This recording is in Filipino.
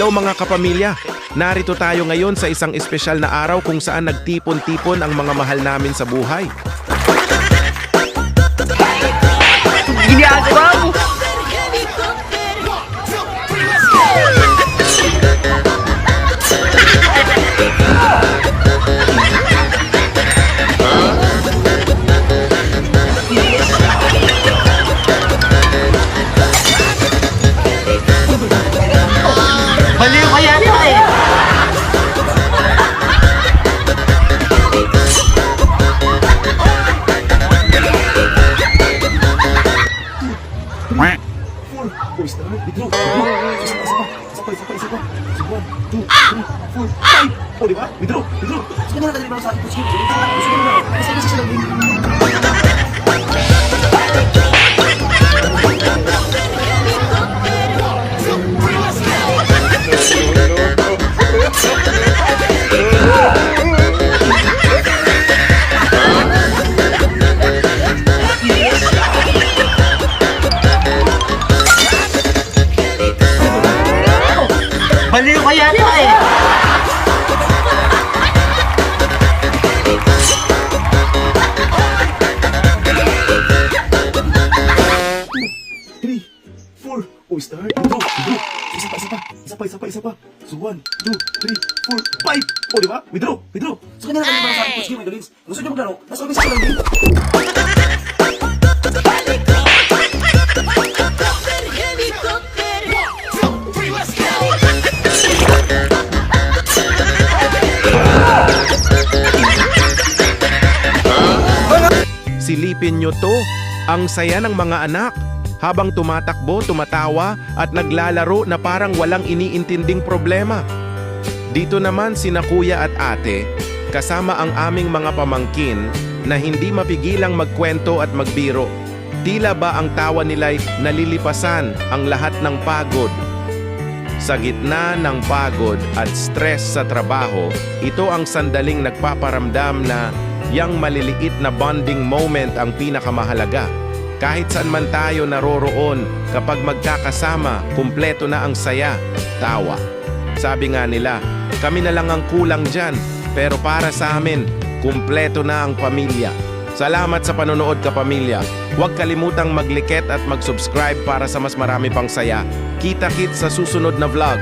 Hello mga kapamilya! Narito tayo ngayon sa isang espesyal na araw kung saan nagtipon-tipon ang mga mahal namin sa buhay. Ginagawa mo! Baliw kaya ito eh! Baliw kaya ito eh! Oh, start. Bro. Isa pa. So, 1, 2, 3, 4, 5. Oh, di ba? Withdraw. So, kanina lang yung sa akin, Coach Kim, Idolins. Gusto nyo maglaro? Nasa office ko lang din. Silipin nyo to, ang saya ng mga anak. Habang tumatakbo, tumatawa at naglalaro na parang walang iniintinding problema. Dito naman sina kuya at ate, kasama ang aming mga pamangkin na hindi mapigilang magkwento at magbiro. Tila ba ang tawa nila'y nalilipasan ang lahat ng pagod. Sa gitna ng pagod at stress sa trabaho, ito ang sandaling nagpaparamdam na yang maliliit na bonding moment ang pinakamahalaga. Kahit saan man tayo naroroon, kapag magkakasama, kumpleto na ang saya, tawa. Sabi nga nila, kami na lang ang kulang dyan, pero para sa amin, kumpleto na ang pamilya. Salamat sa panonood kapamilya. Huwag kalimutang mag-like at mag-subscribe para sa mas marami pang saya. Kita-kits sa susunod na vlog.